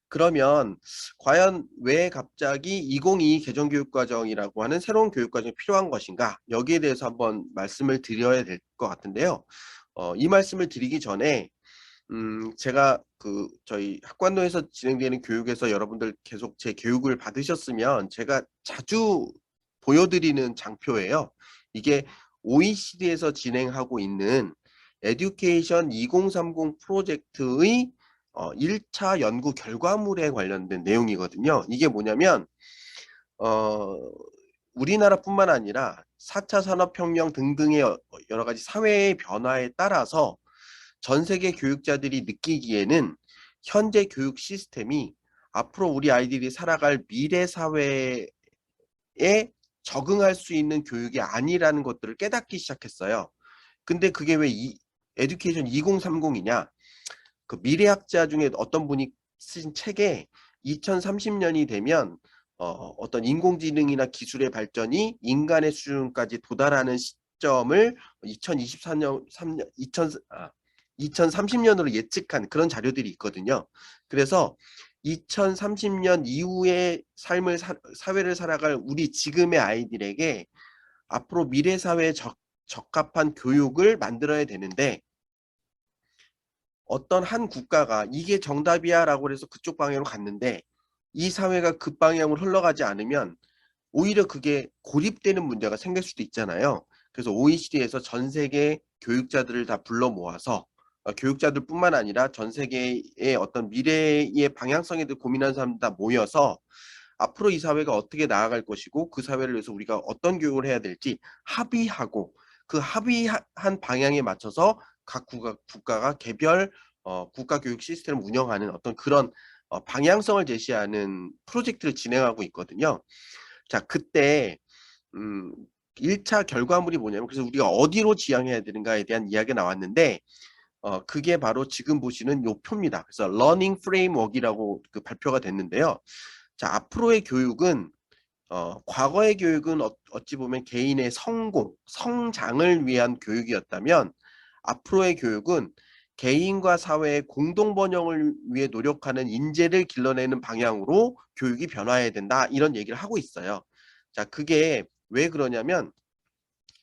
그러면 과연 왜 갑자기 2022 개정교육과정이라고 하는 새로운 교육과정이 필요한 것인가? 여기에 대해서 한번 말씀을 드려야 될 것 같은데요. 이 말씀을 드리기 전에 제가 저희 학관도에서 진행되는 교육에서 여러분들 계속 제 교육을 받으셨으면 제가 자주 보여드리는 장표예요. 이게 OECD에서 진행하고 있는 에듀케이션 2030 프로젝트의 1차 연구 결과물에 관련된 내용이거든요. 이게 뭐냐면 어, 우리나라뿐만 아니라 4차 산업혁명 등등의 여러 가지 사회의 변화에 따라서 전 세계 교육자들이 느끼기에는 현재 교육 시스템이 앞으로 우리 아이들이 살아갈 미래 사회에 적응할 수 있는 교육이 아니라는 것들을 깨닫기 시작했어요. 근데 그게 왜 에듀케이션 2030이냐? 그 미래학자 중에 어떤 분이 쓰신 책에 2030년이 되면 어떤 인공지능이나 기술의 발전이 인간의 수준까지 도달하는 시점을 2024년 3년 2030년으로 예측한 그런 자료들이 있거든요. 그래서 2030년 이후의 사회를 살아갈 우리 지금의 아이들에게 앞으로 미래 사회에 적합한 교육을 만들어야 되는데 어떤 한 국가가 이게 정답이야 라고 해서 그쪽 방향으로 갔는데 이 사회가 그 방향으로 흘러가지 않으면 오히려 그게 고립되는 문제가 생길 수도 있잖아요. 그래서 OECD에서 전 세계 교육자들을 다 불러 모아서 교육자들뿐만 아니라 전 세계의 어떤 미래의 방향성에 대해 고민하는 사람들 다 모여서 앞으로 이 사회가 어떻게 나아갈 것이고 그 사회를 위해서 우리가 어떤 교육을 해야 될지 합의하고 그 합의한 방향에 맞춰서 각 국가가 개별 국가 교육 시스템을 운영하는 어떤 그런 방향성을 제시하는 프로젝트를 진행하고 있거든요. 자, 그때 음, 1차 결과물이 뭐냐면 그래서 우리가 어디로 지향해야 되는가에 대한 이야기가 나왔는데 그게 바로 지금 보시는 요 표입니다. 그래서 러닝 프레임워크이라고 그 발표가 됐는데요. 자, 앞으로의 교육은 과거의 교육은 어찌 보면 개인의 성공, 성장을 위한 교육이었다면 앞으로의 교육은 개인과 사회의 공동 번영을 위해 노력하는 인재를 길러내는 방향으로 교육이 변화해야 된다. 이런 얘기를 하고 있어요. 자, 그게 왜 그러냐면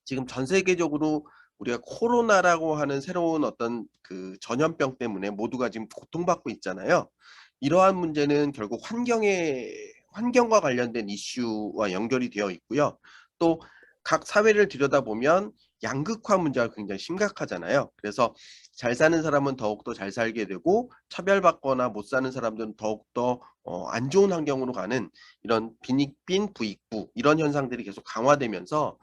지금 전 세계적으로 우리가 코로나라고 하는 새로운 어떤 그 전염병 때문에 모두가 지금 고통받고 있잖아요. 이러한 문제는 결국 환경과 관련된 이슈와 연결이 되어 있고요. 또 각 사회를 들여다보면 양극화 문제가 굉장히 심각하잖아요. 그래서 잘 사는 사람은 더욱더 잘 살게 되고 차별받거나 못 사는 사람들은 더욱더 안 좋은 환경으로 가는 이런 빈익빈 부익부 이런 현상들이 계속 강화되면서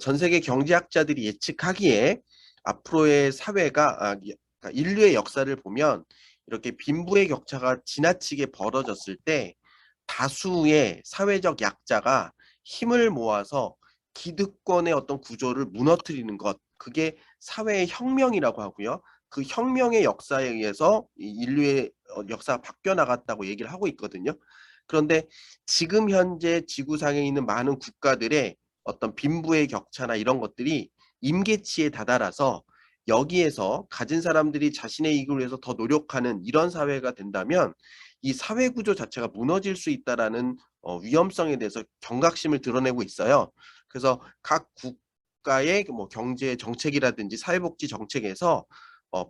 전 세계 경제학자들이 예측하기에 앞으로의 사회가 그러니까 인류의 역사를 보면 이렇게 빈부의 격차가 지나치게 벌어졌을 때 다수의 사회적 약자가 힘을 모아서 기득권의 어떤 구조를 무너뜨리는 것, 그게 사회의 혁명이라고 하고요. 그 혁명의 역사에 의해서 인류의 역사가 바뀌어 나갔다고 얘기를 하고 있거든요. 그런데 지금 현재 지구상에 있는 많은 국가들의 어떤 빈부의 격차나 이런 것들이 임계치에 다다라서 여기에서 가진 사람들이 자신의 이익을 위해서 더 노력하는 이런 사회가 된다면 이 사회 구조 자체가 무너질 수 있다라는 위험성에 대해서 경각심을 드러내고 있어요. 그래서 각 국가의 뭐 경제 정책이라든지 사회복지 정책에서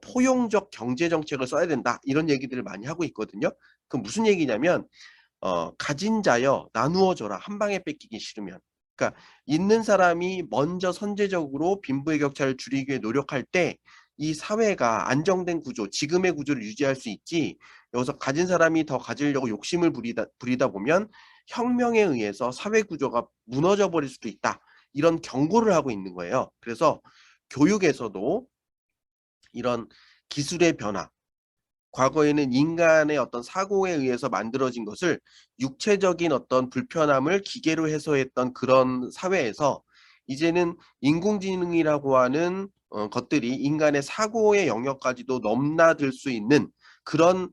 포용적 경제 정책을 써야 된다 이런 얘기들을 많이 하고 있거든요. 그 무슨 얘기냐면 가진 자여 나누어 줘라 한 방에 뺏기기 싫으면. 그러니까 있는 사람이 먼저 선제적으로 빈부의 격차를 줄이기 위해 노력할 때 이 사회가 안정된 구조, 지금의 구조를 유지할 수 있지 여기서 가진 사람이 더 가지려고 욕심을 부리다 보면 혁명에 의해서 사회 구조가 무너져 버릴 수도 있다. 이런 경고를 하고 있는 거예요. 그래서 교육에서도 이런 기술의 변화, 과거에는 인간의 어떤 사고에 의해서 만들어진 것을 육체적인 어떤 불편함을 기계로 해소했던 그런 사회에서 이제는 인공지능이라고 하는 것들이 인간의 사고의 영역까지도 넘나들 수 있는 그런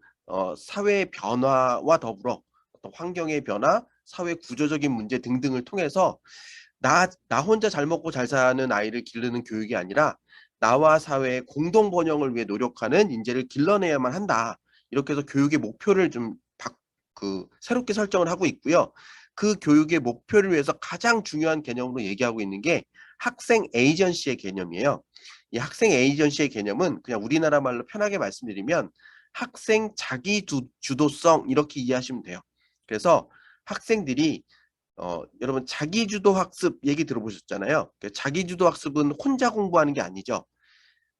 사회의 변화와 더불어 어떤 환경의 변화, 사회 구조적인 문제 등등을 통해서 나 혼자 잘 먹고 잘 사는 아이를 기르는 교육이 아니라 나와 사회의 공동 번영을 위해 노력하는 인재를 길러내야만 한다. 이렇게 해서 교육의 목표를 좀 새롭게 설정을 하고 있고요. 그 교육의 목표를 위해서 가장 중요한 개념으로 얘기하고 있는 게 학생 에이전시의 개념이에요. 이 학생 에이전시의 개념은 그냥 우리나라 말로 편하게 말씀드리면 학생 자기 주도성 이렇게 이해하시면 돼요. 그래서 학생들이 여러분 자기주도 학습 얘기 들어보셨잖아요. 자기주도 학습은 혼자 공부하는 게 아니죠.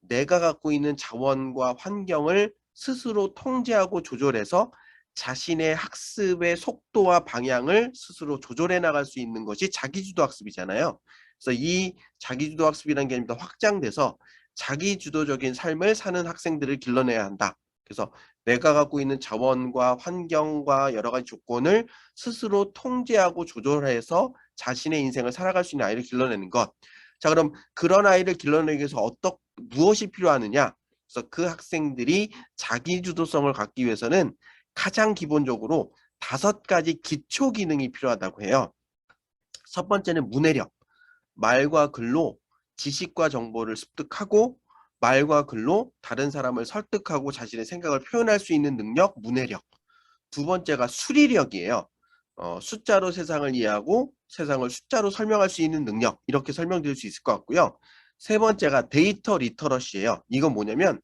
내가 갖고 있는 자원과 환경을 스스로 통제하고 조절해서 자신의 학습의 속도와 방향을 스스로 조절해 나갈 수 있는 것이 자기주도 학습이잖아요. 그래서 이 자기주도 학습이라는 개념이 더 확장돼서 자기주도적인 삶을 사는 학생들을 길러내야 한다. 그래서 내가 갖고 있는 자원과 환경과 여러 가지 조건을 스스로 통제하고 조절해서 자신의 인생을 살아갈 수 있는 아이를 길러내는 것. 자, 그럼 그런 아이를 길러내기 위해서 무엇이 필요하느냐? 그래서 그 학생들이 자기 주도성을 갖기 위해서는 가장 기본적으로 5가지 기초 기능이 필요하다고 해요. 첫 번째는 문해력. 말과 글로 지식과 정보를 습득하고 말과 글로 다른 사람을 설득하고 자신의 생각을 표현할 수 있는 능력, 문해력. 두 번째가 수리력이에요. 숫자로 세상을 이해하고 세상을 숫자로 설명할 수 있는 능력, 이렇게 설명드릴 수 있을 것 같고요. 세 번째가 데이터 리터러시예요. 이건 뭐냐면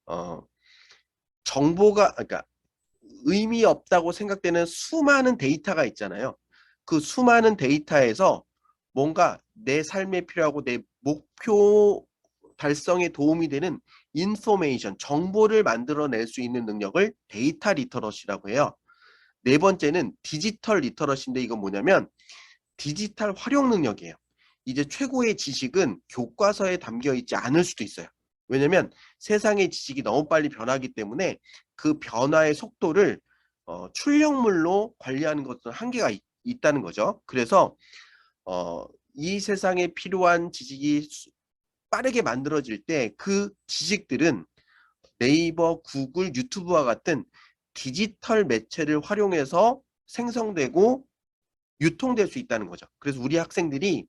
어, 그러니까 의미 없다고 생각되는 수많은 데이터가 있잖아요. 그 수많은 데이터에서 뭔가 내 삶에 필요하고 내 목표 달성에 도움이 되는 인포메이션, 정보를 만들어낼 수 있는 능력을 데이터 리터러시라고 해요. 네 번째는 디지털 리터러시인데 이건 뭐냐면 디지털 활용 능력이에요. 이제 최고의 지식은 교과서에 담겨 있지 않을 수도 있어요. 왜냐면 세상의 지식이 너무 빨리 변하기 때문에 그 변화의 속도를 출력물로 관리하는 것은 한계가 있다는 거죠. 그래서 이 세상에 필요한 지식이 빠르게 만들어질 때 그 지식들은 네이버, 구글, 유튜브와 같은 디지털 매체를 활용해서 생성되고 유통될 수 있다는 거죠. 그래서 우리 학생들이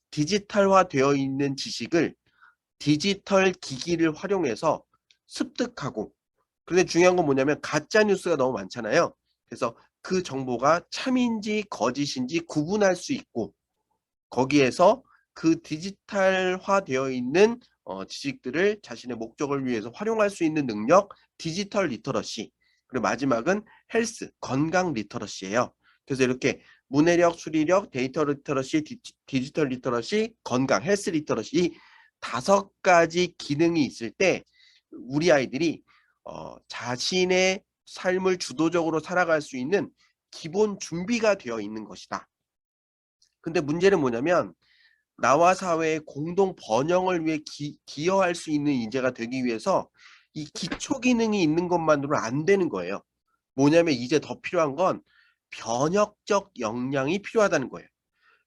디지털화 되어 있는 지식을 디지털 기기를 활용해서 습득하고, 그런데 중요한 건 뭐냐면 가짜 뉴스가 너무 많잖아요. 그래서 그 정보가 참인지 거짓인지 구분할 수 있고 거기에서 그 디지털화 되어 있는 지식들을 자신의 목적을 위해서 활용할 수 있는 능력, 디지털 리터러시. 그리고 마지막은 헬스, 건강 리터러시예요. 그래서 이렇게 문해력, 수리력, 데이터 리터러시, 디지털 리터러시, 건강, 헬스 리터러시 이 5가지 기능이 있을 때 우리 아이들이 자신의 삶을 주도적으로 살아갈 수 있는 기본 준비가 되어 있는 것이다. 근데 문제는 뭐냐면 나와 사회의 공동 번영을 위해 기여할 수 있는 인재가 되기 위해서 이 기초 기능이 있는 것만으로 안 되는 거예요. 뭐냐면 이제 더 필요한 건 변혁적 역량이 필요하다는 거예요.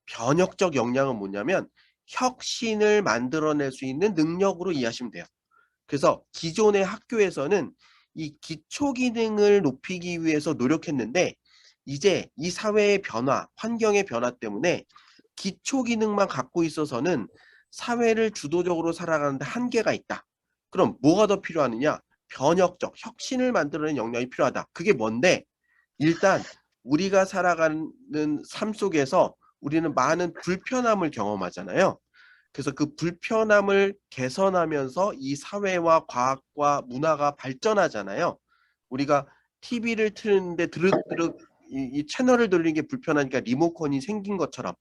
변혁적 역량은 뭐냐면 혁신을 만들어낼 수 있는 능력으로 이해하시면 돼요. 그래서 기존의 학교에서는 이 기초 기능을 높이기 위해서 노력했는데 이제 이 사회의 변화, 환경의 변화 때문에 기초 기능만 갖고 있어서는 사회를 주도적으로 살아가는데 한계가 있다. 그럼 뭐가 더 필요하느냐? 변혁적, 혁신을 만들어내는 역량이 필요하다. 그게 뭔데? 일단 우리가 살아가는 삶 속에서 우리는 많은 불편함을 경험하잖아요. 그래서 그 불편함을 개선하면서 이 사회와 과학과 문화가 발전하잖아요. 우리가 TV를 틀는데 드륵드륵 이 채널을 돌리는 게 불편하니까 리모컨이 생긴 것처럼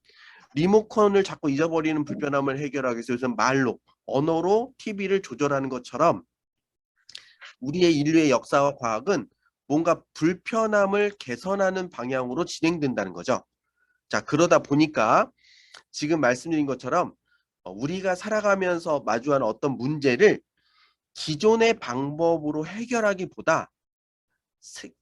리모컨을 자꾸 잊어버리는 불편함을 해결하기 위해서 요즘 말로, 언어로 TV를 조절하는 것처럼 우리의 인류의 역사와 과학은 뭔가 불편함을 개선하는 방향으로 진행된다는 거죠. 자, 그러다 보니까 지금 말씀드린 것처럼 우리가 살아가면서 마주하는 어떤 문제를 기존의 방법으로 해결하기보다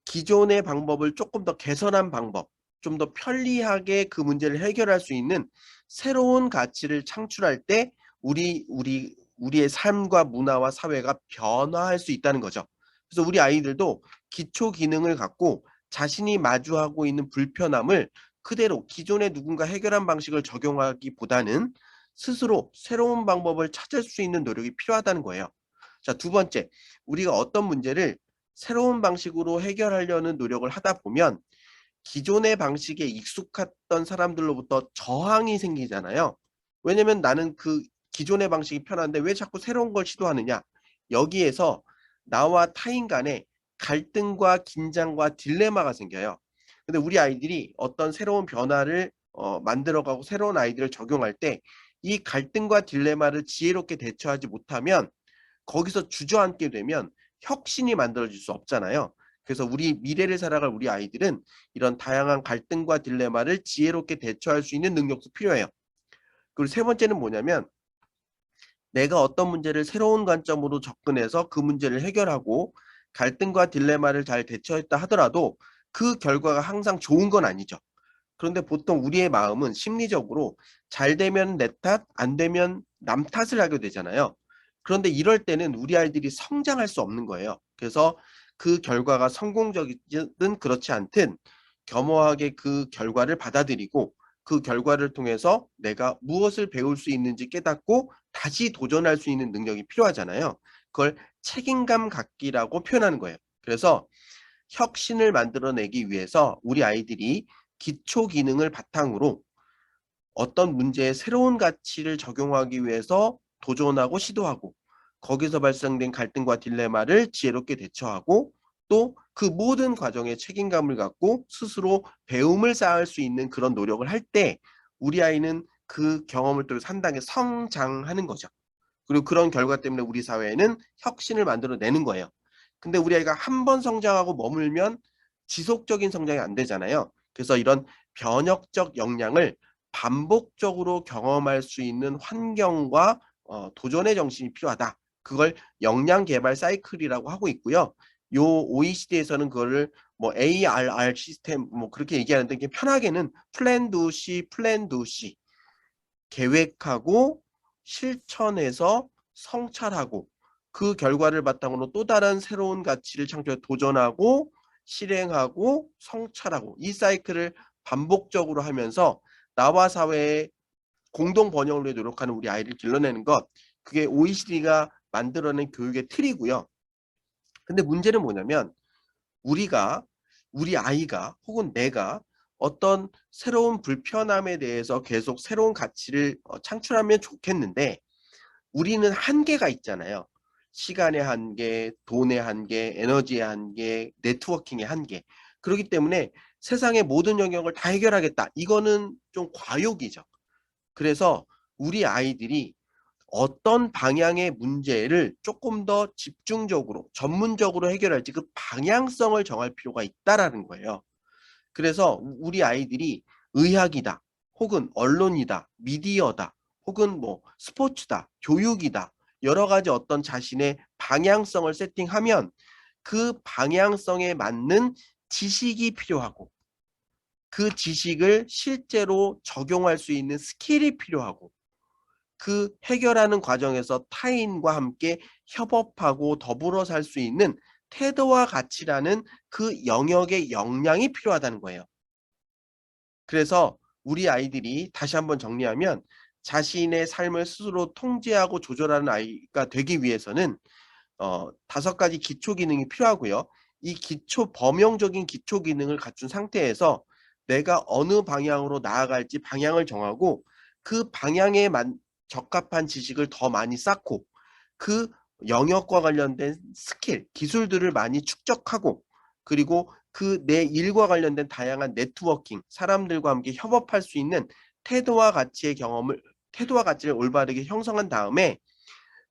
기존의 방법을 조금 더 개선한 방법, 좀 더 편리하게 그 문제를 해결할 수 있는 새로운 가치를 창출할 때 우리의 삶과 문화와 사회가 변화할 수 있다는 거죠. 그래서 우리 아이들도 기초 기능을 갖고 자신이 마주하고 있는 불편함을 그대로 기존의 누군가 해결한 방식을 적용하기보다는 스스로 새로운 방법을 찾을 수 있는 노력이 필요하다는 거예요. 자, 두 번째, 우리가 어떤 문제를 새로운 방식으로 해결하려는 노력을 하다 보면 기존의 방식에 익숙했던 사람들로부터 저항이 생기잖아요. 왜냐면 나는 그 기존의 방식이 편한데 왜 자꾸 새로운 걸 시도하느냐. 여기에서 나와 타인 간에 갈등과 긴장과 딜레마가 생겨요. 근데 우리 아이들이 어떤 새로운 변화를 만들어가고 새로운 아이디어를 적용할 때 이 갈등과 딜레마를 지혜롭게 대처하지 못하면 거기서 주저앉게 되면 혁신이 만들어질 수 없잖아요. 그래서 우리 미래를 살아갈 우리 아이들은 이런 다양한 갈등과 딜레마를 지혜롭게 대처할 수 있는 능력도 필요해요. 그리고 세 번째는 뭐냐면 내가 어떤 문제를 새로운 관점으로 접근해서 그 문제를 해결하고 갈등과 딜레마를 잘 대처했다 하더라도 그 결과가 항상 좋은 건 아니죠. 그런데 보통 우리의 마음은 심리적으로 잘 되면 내 탓, 안 되면 남 탓을 하게 되잖아요. 그런데 이럴 때는 우리 아이들이 성장할 수 없는 거예요. 그래서 그 결과가 성공적이든 그렇지 않든 겸허하게 그 결과를 받아들이고 그 결과를 통해서 내가 무엇을 배울 수 있는지 깨닫고 다시 도전할 수 있는 능력이 필요하잖아요. 그걸 책임감 갖기라고 표현하는 거예요. 그래서 혁신을 만들어내기 위해서 우리 아이들이 기초 기능을 바탕으로 어떤 문제에 새로운 가치를 적용하기 위해서 도전하고 시도하고 거기서 발생된 갈등과 딜레마를 지혜롭게 대처하고 또 그 모든 과정에 책임감을 갖고 스스로 배움을 쌓을 수 있는 그런 노력을 할 때 우리 아이는 그 경험을 통해서 상당히 성장하는 거죠. 그리고 그런 결과 때문에 우리 사회에는 혁신을 만들어내는 거예요. 근데 우리 아이가 한 번 성장하고 머물면 지속적인 성장이 안 되잖아요. 그래서 이런 변혁적 역량을 반복적으로 경험할 수 있는 환경과 도전의 정신이 필요하다. 그걸 역량 개발 사이클이라고 하고 있고요. 요 OECD에서는 그거를 뭐 ARR 시스템 뭐 그렇게 얘기하는데 이게 편하게는 플랜 두 시 계획하고 실천해서 성찰하고 그 결과를 바탕으로 또 다른 새로운 가치를 창조해 도전하고 실행하고 성찰하고 이 사이클을 반복적으로 하면서 나와 사회의 공동 번영을 위해 노력하는 우리 아이를 길러내는 것 그게 OECD가 만들어낸 교육의 틀이고요. 근데 문제는 뭐냐면 우리가 우리 아이가 혹은 내가 어떤 새로운 불편함에 대해서 계속 새로운 가치를 창출하면 좋겠는데 우리는 한계가 있잖아요. 시간의 한계, 돈의 한계, 에너지의 한계, 네트워킹의 한계. 그렇기 때문에 세상의 모든 영역을 다 해결하겠다. 이거는 좀 과욕이죠. 그래서 우리 아이들이 어떤 방향의 문제를 조금 더 집중적으로 전문적으로 해결할지 그 방향성을 정할 필요가 있다라는 거예요. 그래서 우리 아이들이 의학이다 혹은 언론이다 미디어다 혹은 뭐 스포츠다 교육이다 여러 가지 어떤 자신의 방향성을 세팅하면 그 방향성에 맞는 지식이 필요하고 그 지식을 실제로 적용할 수 있는 스킬이 필요하고 그 해결하는 과정에서 타인과 함께 협업하고 더불어 살 수 있는 태도와 가치라는 그 영역의 역량이 필요하다는 거예요. 그래서 우리 아이들이 다시 한번 정리하면 자신의 삶을 스스로 통제하고 조절하는 아이가 되기 위해서는 5가지 기초 기능이 필요하고요. 이 기초 범용적인 기초 기능을 갖춘 상태에서 내가 어느 방향으로 나아갈지 방향을 정하고 그 방향에 적합한 지식을 더 많이 쌓고 그 영역과 관련된 스킬, 기술들을 많이 축적하고 그리고 그 내 일과 관련된 다양한 네트워킹, 사람들과 함께 협업할 수 있는 태도와 가치를 올바르게 형성한 다음에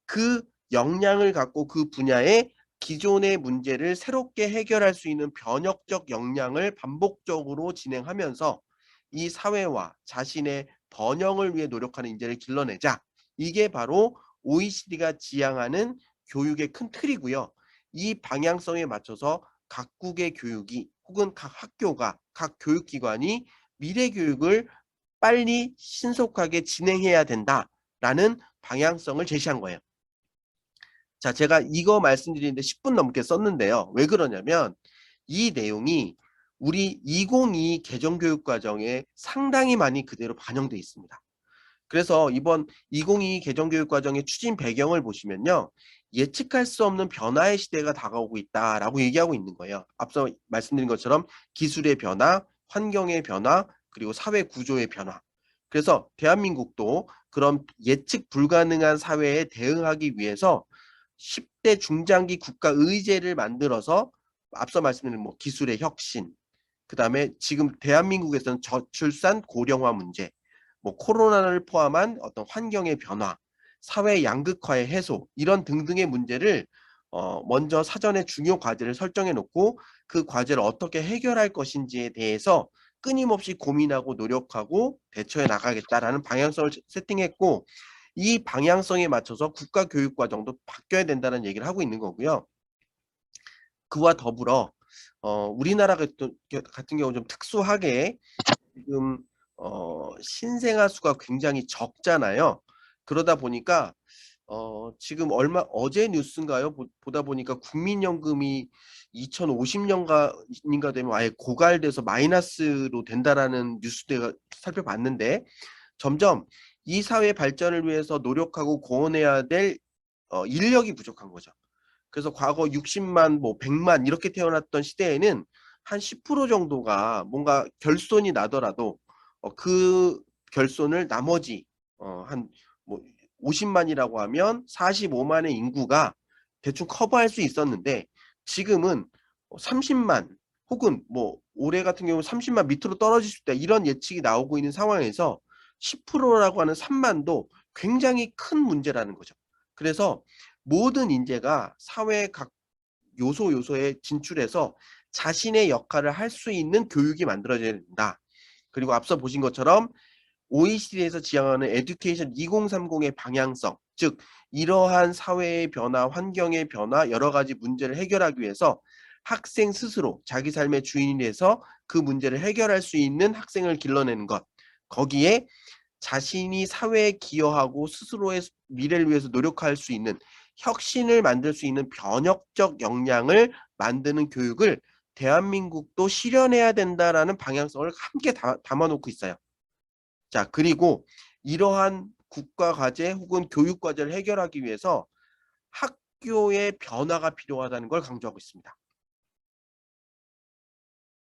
그 역량을 갖고 그 분야의 기존의 문제를 새롭게 해결할 수 있는 변혁적 역량을 반복적으로 진행하면서 이 사회와 자신의 번영을 위해 노력하는 인재를 길러내자. 이게 바로 OECD가 지향하는 교육의 큰 틀이고요. 이 방향성에 맞춰서 각국의 교육이 혹은 각 학교가 각 교육기관이 미래 교육을 빨리 신속하게 진행해야 된다라는 방향성을 제시한 거예요. 자, 제가 이거 말씀드리는데 10분 넘게 썼는데요. 왜 그러냐면 이 내용이 우리 2022 개정교육과정에 상당히 많이 그대로 반영돼 있습니다. 그래서 이번 2022 개정교육과정의 추진 배경을 보시면요. 예측할 수 없는 변화의 시대가 다가오고 있다라고 얘기하고 있는 거예요. 앞서 말씀드린 것처럼 기술의 변화, 환경의 변화, 그리고 사회 구조의 변화. 그래서 대한민국도 그런 예측 불가능한 사회에 대응하기 위해서 10대 중장기 국가 의제를 만들어서 앞서 말씀드린 뭐 기술의 혁신, 그다음에 지금 대한민국에서는 저출산 고령화 문제, 뭐 코로나를 포함한 어떤 환경의 변화, 사회 양극화의 해소 이런 등등의 문제를 먼저 사전에 중요 과제를 설정해 놓고 그 과제를 어떻게 해결할 것인지에 대해서 끊임없이 고민하고 노력하고 대처해 나가겠다라는 방향성을 세팅했고 이 방향성에 맞춰서 국가교육과정도 바뀌어야 된다는 얘기를 하고 있는 거고요. 그와 더불어 우리나라 같은 경우 좀 특수하게 지금 신생아 수가 굉장히 적잖아요. 그러다 보니까 지금 어제 뉴스인가요? 보다 보니까 국민연금이 2050년인가 되면 아예 고갈돼서 마이너스로 된다라는 뉴스를 살펴봤는데 점점 이 사회 발전을 위해서 노력하고 고원해야 될 인력이 부족한 거죠. 그래서 과거 60만, 뭐 100만 이렇게 태어났던 시대에는 한 10% 정도가 뭔가 결손이 나더라도 그 결손을 나머지 한뭐 50만이라고 하면 45만의 인구가 대충 커버할 수 있었는데 지금은 30만 혹은 뭐 올해 같은 경우 30만 밑으로 떨어질 수 있다 이런 예측이 나오고 있는 상황에서 10%라고 하는 3만도 굉장히 큰 문제라는 거죠. 그래서 모든 인재가 사회 각 요소에 진출해서 자신의 역할을 할 수 있는 교육이 만들어져야 된다. 그리고 앞서 보신 것처럼 OECD에서 지향하는 에듀케이션 2030의 방향성, 즉 이러한 사회의 변화, 환경의 변화, 여러 가지 문제를 해결하기 위해서 학생 스스로 자기 삶의 주인이 돼서 그 문제를 해결할 수 있는 학생을 길러내는 것. 거기에 자신이 사회에 기여하고 스스로의 미래를 위해서 노력할 수 있는 혁신을 만들 수 있는 변혁적 역량을 만드는 교육을 대한민국도 실현해야 된다라는 방향성을 함께 담아놓고 있어요. 자, 그리고 이러한 국가 과제 혹은 교육 과제를 해결하기 위해서 학교의 변화가 필요하다는 걸 강조하고 있습니다.